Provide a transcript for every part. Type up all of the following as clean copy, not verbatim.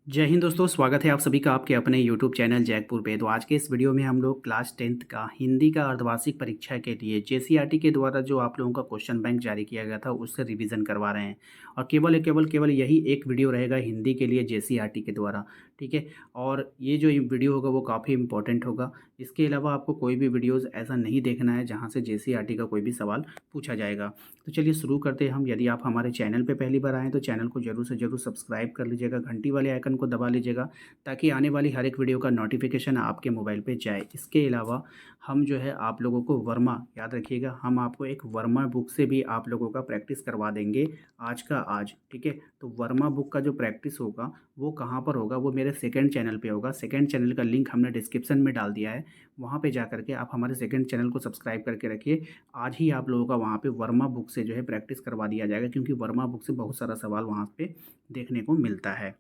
जय हिंद दोस्तों, स्वागत है आप सभी का आपके अपने यूट्यूब चैनल जैकपुर पे। तो आज के इस वीडियो में हम लोग क्लास 10th का हिंदी का अर्धवार्षिक परीक्षा के लिए जेसीईआरटी के द्वारा जो आप लोगों का क्वेश्चन बैंक जारी किया गया था उससे रिवीजन करवा रहे हैं। और केवल यही एक वीडियो रहेगा हिंदी के लिए जेसीईआरटी के द्वारा, ठीक है। और ये जो वीडियो होगा वो काफ़ी इंपॉर्टेंट होगा। इसके अलावा आपको कोई भी वीडियोज़ ऐसा नहीं देखना है जहाँ से जेसीईआरटी का कोई भी सवाल पूछा जाएगा। तो चलिए शुरू करते हैं हम। यदि आप हमारे चैनल पे पहली बार आएँ तो चैनल को ज़रूर से ज़रूर सब्सक्राइब कर लीजिएगा, घंटी वाले आइकन को दबा लीजिएगा ताकि आने वाली हर एक वीडियो का नोटिफिकेशन आपके मोबाइल पे जाए। इसके अलावा हम जो है आप लोगों को वर्मा, याद रखिएगा, हम आपको एक वर्मा बुक से भी आप लोगों का प्रैक्टिस करवा देंगे आज का आज, ठीक है। तो वर्मा बुक का जो प्रैक्टिस होगा वो कहाँ पर होगा, वो मेरे सेकंड चैनल पे होगा। सेकंड चैनल का लिंक हमने डिस्क्रिप्शन में डाल दिया है, वहाँ पे जा करके आप हमारे सेकंड चैनल को सब्सक्राइब करके रखिए। आज ही आप लोगों का वहाँ पे वर्मा बुक से जो है प्रैक्टिस करवा दिया जाएगा, क्योंकि वर्मा बुक से बहुत सारा सवाल वहाँ पे देखने को मिलता है।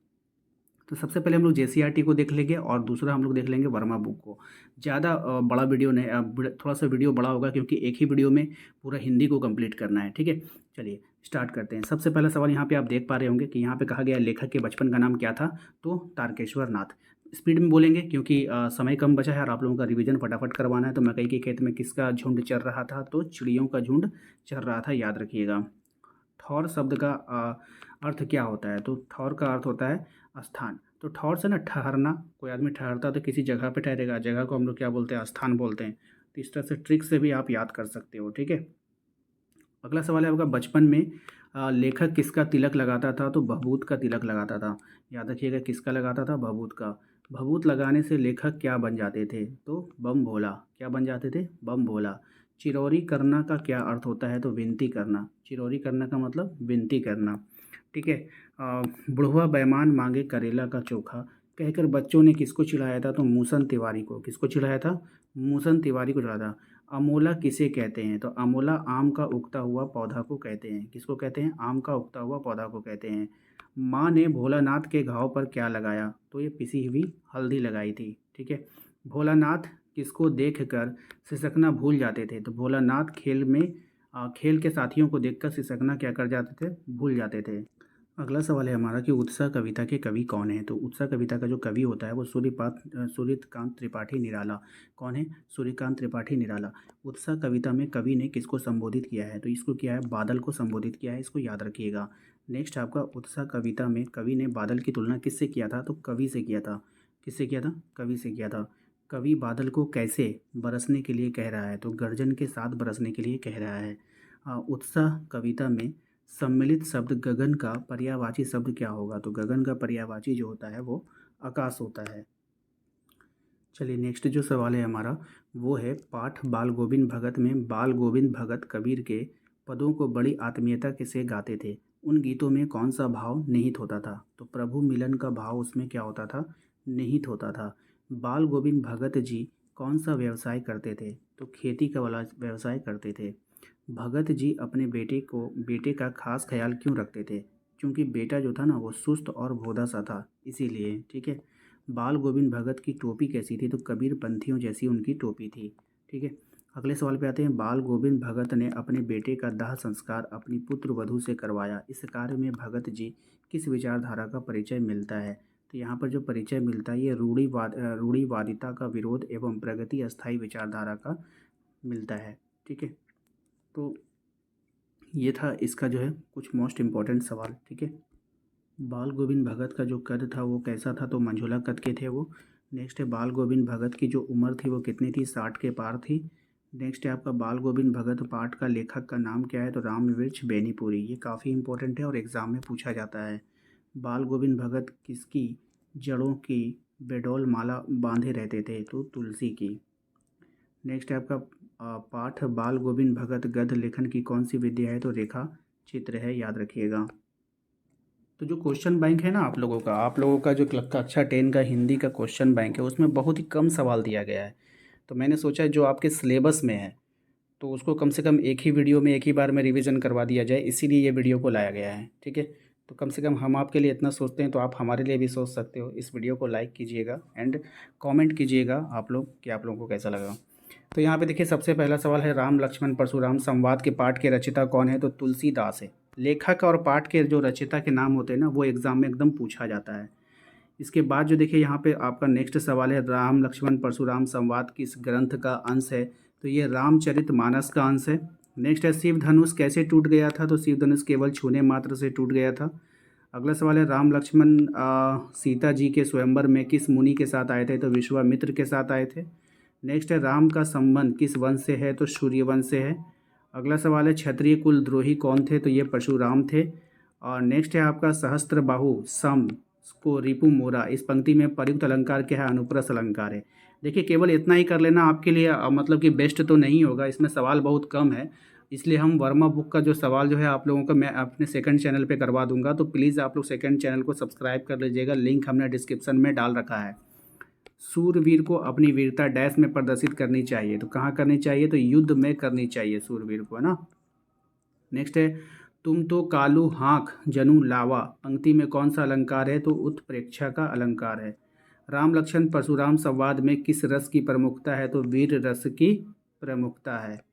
तो सबसे पहले हम लोग जेसीईआरटी को देख लेंगे और दूसरा हम लोग देख लेंगे वर्मा बुक को। ज़्यादा बड़ा वीडियो नहीं, थोड़ा सा वीडियो बड़ा होगा क्योंकि एक ही वीडियो में पूरा हिंदी को कंप्लीट करना है, ठीक है। चलिए स्टार्ट करते हैं। सबसे पहला सवाल यहाँ पे आप देख पा रहे होंगे कि यहाँ पे कहा गया लेखक के बचपन का नाम क्या था, तो तारकेश्वर नाथ। स्पीड में बोलेंगे क्योंकि समय कम बचा है और आप लोगों का रिवीजन फटाफट करवाना है। तो मकई के खेत में किसका झुंड चर रहा था, तो चिड़ियों का झुंड चर रहा था, याद रखिएगा। ठौर शब्द का अर्थ क्या होता है, तो ठौर का अर्थ होता है स्थान। तो ठौर से ना ठहरना, कोई आदमी ठहरता तो किसी जगह पे ठहरेगा, जगह को हम लोग क्या बोलते हैं, स्थान बोलते हैं। तो इस तरह से ट्रिक से भी आप याद कर सकते हो, ठीक है। अगला सवाल है आपका, बचपन में लेखक किसका तिलक लगाता था, तो भभूत का तिलक लगाता था। याद रखिएगा किसका लगाता था, भभूत का। भभूत लगाने से लेखक क्या बन जाते थे, तो बम भोला। क्या बन जाते थे, बम भोला। चिरौरी करना का क्या अर्थ होता है, तो विनती करना। चिरौरी करना का मतलब विनती करना, ठीक है। बुढ़वा बैमान मांगे करेला का चोखा कहकर बच्चों ने किसको चिढ़ाया था, तो मूसन तिवारी को। किसको चिढ़ाया था, मूसन तिवारी को चिढ़ाया था। अमोला किसे कहते हैं, तो अमोला आम का उगता हुआ पौधा को कहते हैं। किसको कहते हैं, आम का उगता हुआ पौधा को कहते हैं। माँ ने भोलानाथ के घाव पर क्या लगाया, तो ये पिसी हुई हल्दी लगाई थी, ठीक है। भोलानाथ किसको देख कर सिसकना भूल जाते थे, तो भोलानाथ खेल में खेल के साथियों को देखकर सिसकना क्या कर जाते थे, भूल जाते थे। अगला सवाल है हमारा कि उत्सव कविता के कवि कौन है, तो उत्सव कविता का जो कवि होता है वो सूर्यकांत त्रिपाठी निराला। कौन है, सूर्यकांत त्रिपाठी निराला। उत्सव कविता में कवि ने किसको संबोधित किया है, तो इसको किया है बादल को संबोधित किया है, इसको याद रखिएगा। नेक्स्ट आपका, उत्सव कविता में कवि ने बादल की तुलना किससे किया था, तो कवि से किया था। किससे किया था, कवि से किया था। कवि बादल को कैसे बरसने के लिए कह रहा है, तो गर्जन के साथ बरसने के लिए कह रहा है। उत्साह कविता में सम्मिलित शब्द गगन का पर्यायवाची शब्द क्या होगा, तो गगन का पर्यायवाची जो होता है वो आकाश होता है। चलिए नेक्स्ट जो सवाल है हमारा वो है, पाठ बाल गोविंद भगत में बाल गोविंद भगत कबीर के पदों को बड़ी आत्मीयता के से गाते थे। उन गीतों में कौन सा भाव निहित होता था, तो प्रभु मिलन का भाव उसमें क्या होता था, निहित होता था। बाल गोविंद भगत जी कौन सा व्यवसाय करते थे, तो खेती का वाला व्यवसाय करते थे। भगत जी अपने बेटे का खास ख्याल क्यों रखते थे, क्योंकि बेटा जो था ना वो सुस्त और भोदा सा था, इसीलिए, ठीक है। बाल गोविंद भगत की टोपी कैसी थी, तो कबीर पंथियों जैसी उनकी टोपी थी, ठीक है। अगले सवाल पे आते हैं, बाल गोविंद भगत ने अपने बेटे का दाह संस्कार अपनी पुत्र वधू से करवाया। इस कार्य में भगत जी किस विचारधारा का परिचय मिलता है, तो यहाँ पर जो परिचय मिलता है ये रूढ़िवादिता का विरोध एवं प्रगति अस्थायी विचारधारा का मिलता है, ठीक है। तो ये था इसका जो है कुछ मोस्ट इम्पॉर्टेंट सवाल, ठीक है। बाल गोविंद भगत का जो कद था वो कैसा था, तो मंझोला कद के थे वो। नेक्स्ट है, बाल गोविंद भगत की जो उम्र थी वो कितनी थी, 60 के पार थी। नेक्स्ट है आपका, बाल गोविंद भगत पाठ का लेखक का नाम क्या है, तो राम वृक्ष बेनीपुरी। ये काफ़ी इंपॉर्टेंट है और एग्ज़ाम में पूछा जाता है। बाल गोविंद भगत किसकी जड़ों की बेडोल माला बांधे रहते थे, तो तुलसी की। नेक्स्ट है आपका, पाठ बाल गोविंद भगत गद्य लेखन की कौन सी विद्या है, तो रेखा चित्र है, याद रखिएगा। तो जो क्वेश्चन बैंक है ना आप लोगों का जो कक्षा 10 का हिंदी का क्वेश्चन बैंक है उसमें बहुत ही कम सवाल दिया गया है। तो मैंने सोचा जो आपके सिलेबस में है तो उसको कम से कम एक ही वीडियो में एक ही बार में रिवीजन करवा दिया जाए, इसीलिए ये वीडियो को लाया गया है, ठीक है। तो कम से कम हम आपके लिए इतना सोचते हैं तो आप हमारे लिए भी सोच सकते हो। इस वीडियो को लाइक कीजिएगा एंड कमेंट कीजिएगा आप लोग कि आप लोगों को कैसा लगा। तो यहाँ पे देखिए सबसे पहला सवाल है, राम लक्ष्मण परशुराम संवाद के पाठ के रचयिता कौन है, तो तुलसीदास है। लेखक और पाठ के जो रचयिता के नाम होते हैं ना वो एग्ज़ाम में एकदम पूछा जाता है। इसके बाद जो देखिए यहाँ पे आपका नेक्स्ट सवाल है, राम लक्ष्मण परशुराम संवाद किस ग्रंथ का अंश है? तो ये रामचरितमानस का अंश है। नेक्स्ट है, शिव धनुष कैसे टूट गया था? तो शिव धनुष केवल छूने मात्र से टूट गया था। अगला सवाल है, राम लक्ष्मण सीता जी के स्वयंवर में किस मुनि के साथ आए थे? तो विश्वामित्र के साथ आए थे। नेक्स्ट है, राम का संबंध किस वंश से है? तो सूर्यवंश से है। अगला सवाल है, क्षत्रिय कुल द्रोही कौन थे? तो ये परशुराम थे। और नेक्स्ट है आपका, सहस्त्रबाहु सम को रिपु मोरा, इस पंक्ति में प्रयुक्त अलंकार क्या है? अनुप्रास अलंकार है। देखिए केवल इतना ही कर लेना आपके लिए मतलब कि बेस्ट तो नहीं होगा, इसमें सवाल बहुत कम है, इसलिए हम वर्मा बुक का जो सवाल जो है आप लोगों का मैं अपने सेकंड चैनल पे करवा दूंगा, तो प्लीज़ आप लोग सेकंड चैनल को सब्सक्राइब कर लीजिएगा, लिंक हमने डिस्क्रिप्शन में डाल रखा है। सूरवीर को अपनी वीरता डैश में प्रदर्शित करनी चाहिए, तो कहाँ करनी चाहिए? तो युद्ध में करनी चाहिए सूरवीर को, है ना। नेक्स्ट है, तुम तो कालू हाँक जनु लावा, पंक्ति में कौन सा अलंकार है? तो उत्प्रेक्षा का अलंकार है। राम लक्ष्मण परशुराम संवाद में किस रस की प्रमुखता है? तो वीर रस की प्रमुखता है।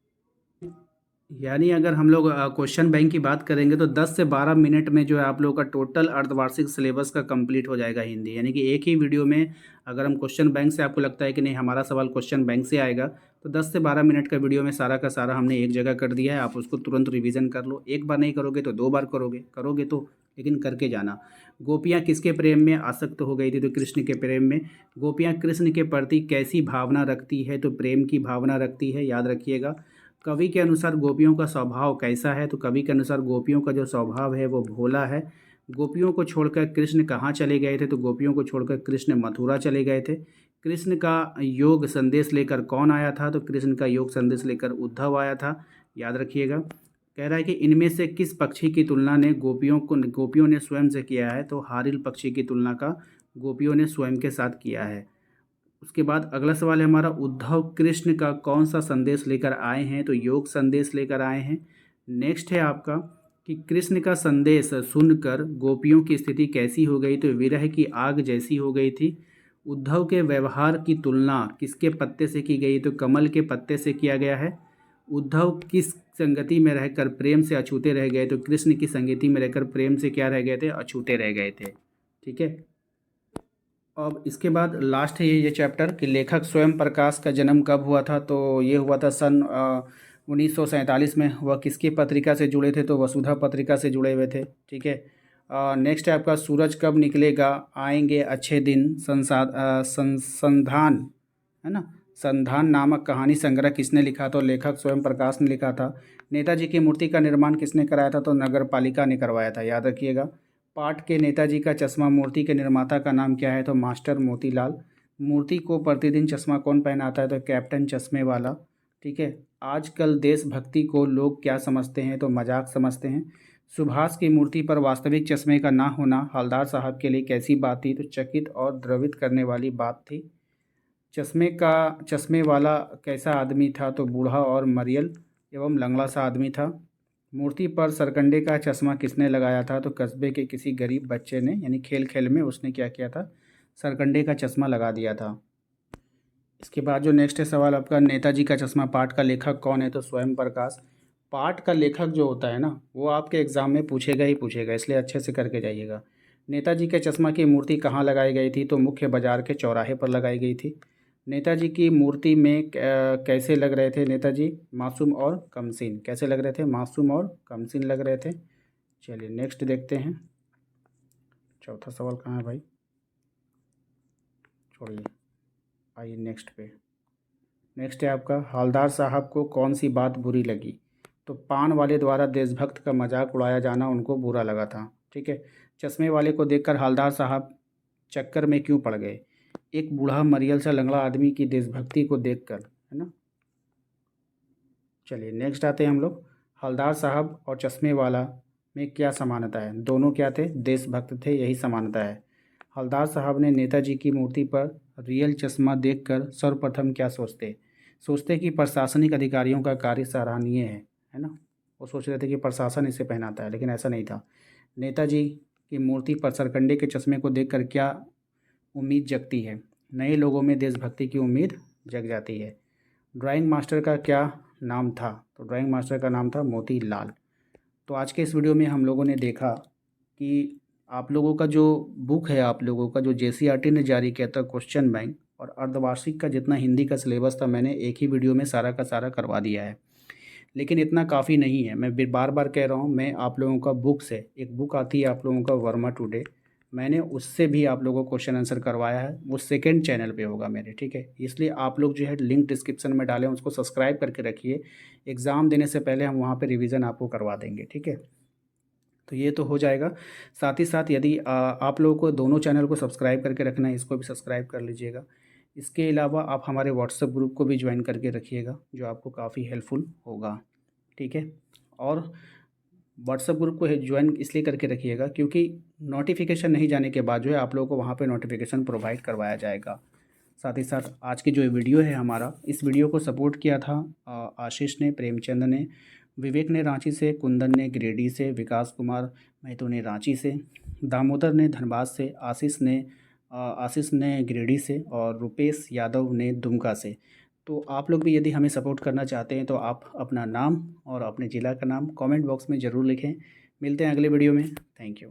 यानी अगर हम लोग क्वेश्चन बैंक की बात करेंगे तो 10 से 12 मिनट में जो है आप लोगों का टोटल अर्धवार्षिक सिलेबस का कंप्लीट हो जाएगा हिंदी, यानी कि एक ही वीडियो में अगर हम क्वेश्चन बैंक से, आपको लगता है कि नहीं हमारा सवाल क्वेश्चन बैंक से आएगा, तो 10 से 12 मिनट का वीडियो में सारा का सारा हमने एक जगह कर दिया है। आप उसको तुरंत रिवीजन कर लो, एक बार नहीं करोगे तो 2 बार करोगे तो, लेकिन करके जाना। गोपियाँ किसके प्रेम में आसक्त हो गई थी? तो कृष्ण के प्रेम में। गोपियाँ कृष्ण के प्रति कैसी भावना रखती है? तो प्रेम की भावना रखती है, याद रखिएगा। कवि के अनुसार गोपियों का स्वभाव कैसा है? तो कवि के अनुसार गोपियों का जो स्वभाव है वो भोला है। गोपियों को छोड़कर कृष्ण कहाँ चले गए थे? तो गोपियों को छोड़कर कृष्ण मथुरा चले गए थे। कृष्ण का योग संदेश लेकर कौन आया था? तो कृष्ण का योग संदेश लेकर उद्धव आया था, याद रखिएगा। कह रहा है कि इनमें से किस पक्षी की तुलना ने गोपियों ने स्वयं से किया है? तो हारिल पक्षी की तुलना का गोपियों ने स्वयं के साथ किया है। उसके बाद अगला सवाल है हमारा, उद्धव कृष्ण का कौन सा संदेश लेकर आए हैं? तो योग संदेश लेकर आए हैं। नेक्स्ट है आपका कि कृष्ण का संदेश सुनकर गोपियों की स्थिति कैसी हो गई? तो विरह की आग जैसी हो गई थी। उद्धव के व्यवहार की तुलना किसके पत्ते से की गई? तो कमल के पत्ते से किया गया है। उद्धव किस संगति में रहकर प्रेम से अछूते रह गए? तो कृष्ण की संगति में रहकर प्रेम से क्या रह गए थे? अछूते रह गए थे। ठीक है। अब इसके बाद लास्ट है ये चैप्टर कि लेखक स्वयं प्रकाश का जन्म कब हुआ था? तो ये हुआ था सन 1947 में। वह किसकी पत्रिका से जुड़े थे? तो वसुधा पत्रिका से जुड़े हुए थे। ठीक है। नेक्स्ट है आपका, सूरज कब निकलेगा आएंगे अच्छे दिन, संधान, है ना, संधान नामक कहानी संग्रह किसने लिखा? तो लेखक स्वयं प्रकाश ने लिखा था। नेताजी की मूर्ति का निर्माण किसने कराया था? तो नगर पालिका ने करवाया था, याद रखिएगा। पाट के नेताजी का चश्मा मूर्ति के निर्माता का नाम क्या है? तो मास्टर मोतीलाल। मूर्ति को प्रतिदिन चश्मा कौन पहनाता है? तो कैप्टन चश्मे वाला। ठीक है। आजकल देशभक्ति को लोग क्या समझते हैं? तो मजाक समझते हैं। सुभाष की मूर्ति पर वास्तविक चश्मे का ना होना हवलदार साहब के लिए कैसी बात थी? तो चकित और द्रवित करने वाली बात थी। चश्मे वाला कैसा आदमी था? तो बूढ़ा और मरियल एवं लंगड़ा सा आदमी था। मूर्ति पर सरकंडे का चश्मा किसने लगाया था? तो कस्बे के किसी गरीब बच्चे ने, यानी खेल खेल में उसने क्या किया था? सरकंडे का चश्मा लगा दिया था। इसके बाद जो नेक्स्ट है सवाल आपका, नेताजी का चश्मा पाठ का लेखक कौन है? तो स्वयं प्रकाश। पाठ का लेखक जो होता है ना, वो आपके एग्ज़ाम में पूछेगा ही पूछेगा, इसलिए अच्छे से करके जाइएगा। नेताजी के चश्मा की मूर्ति कहाँ लगाई गई थी? तो मुख्य बाजार के चौराहे पर लगाई गई थी। नेताजी की मूर्ति में कैसे लग रहे थे नेताजी? मासूम और कमसीन। कैसे लग रहे थे? मासूम और कमसीन लग रहे थे। चलिए नेक्स्ट देखते हैं। चौथा सवाल कहाँ है भाई? छोड़िए, आइए नेक्स्ट पे। नेक्स्ट है आपका, हवलदार साहब को कौन सी बात बुरी लगी? तो पान वाले द्वारा देशभक्त का मजाक उड़ाया जाना उनको बुरा लगा था। ठीक है। चश्मे वाले को देखकर हवलदार साहब चक्कर में क्यों पड़ गए? एक बूढ़ा मरियल सा लंगड़ा आदमी की देशभक्ति को देखकर, है ना। चलिए नेक्स्ट आते हैं हम लोग। हवलदार साहब और चश्मे वाला में क्या समानता है? दोनों क्या थे? देशभक्त थे, यही समानता है। हवलदार साहब ने नेताजी की मूर्ति पर रियल चश्मा देखकर सर्वप्रथम क्या सोचते कि प्रशासनिक अधिकारियों का कार्य सराहनीय है ना। वो सोच रहे थे कि प्रशासन इसे पहनाता है, लेकिन ऐसा नहीं था। नेताजी की मूर्ति पर सरकंडे के चश्मे को देखकर क्या उम्मीद जगती है? नए लोगों में देशभक्ति की उम्मीद जग जाती है। ड्राइंग मास्टर का क्या नाम था? तो ड्राइंग मास्टर का नाम था मोती लाल। तो आज के इस वीडियो में हम लोगों ने देखा कि आप लोगों का जो बुक है, आप लोगों का जो जेसीईआरटी ने जारी किया था क्वेश्चन बैंक और अर्धवार्षिक का जितना हिंदी का सिलेबस था, मैंने एक ही वीडियो में सारा का सारा करवा दिया है। लेकिन इतना काफ़ी नहीं है, मैं बार बार कह रहा हूँ, मैं आप लोगों का बुक से, एक बुक आती है आप लोगों का वर्मा टुडे, मैंने उससे भी आप लोगों को क्वेश्चन आंसर करवाया है। वो सेकंड चैनल पे होगा मेरे, ठीक है। इसलिए आप लोग जो है लिंक डिस्क्रिप्शन में डालें, उसको सब्सक्राइब करके रखिए। एग्ज़ाम देने से पहले हम वहाँ पे रिवीजन आपको करवा देंगे, ठीक है। तो ये तो हो जाएगा। साथ ही साथ यदि आप लोगों को दोनों चैनल को सब्सक्राइब करके रखना है, इसको भी सब्सक्राइब कर लीजिएगा। इसके अलावा आप हमारे व्हाट्सएप ग्रुप को भी ज्वाइन करके रखिएगा, जो आपको काफ़ी हेल्पफुल होगा, ठीक है। और व्हाट्सएप ग्रुप को ज्वाइन इसलिए करके रखिएगा क्योंकि नोटिफिकेशन नहीं जाने के बाद जो है आप लोगों को वहाँ पे नोटिफिकेशन प्रोवाइड करवाया जाएगा। साथ ही साथ आज की जो वीडियो है हमारा, इस वीडियो को सपोर्ट किया था आशीष ने, प्रेमचंद ने, विवेक ने रांची से, कुंदन ने गिरिडीह से, विकास कुमार महतो ने रांची से, दामोदर ने धनबाद से, आशीष ने गिरिडीह से और रुपेश यादव ने दुमका से। तो आप लोग भी यदि हमें सपोर्ट करना चाहते हैं तो आप अपना नाम और अपने ज़िला का नाम कमेंट बॉक्स में ज़रूर लिखें। मिलते हैं अगले वीडियो में। Thank you.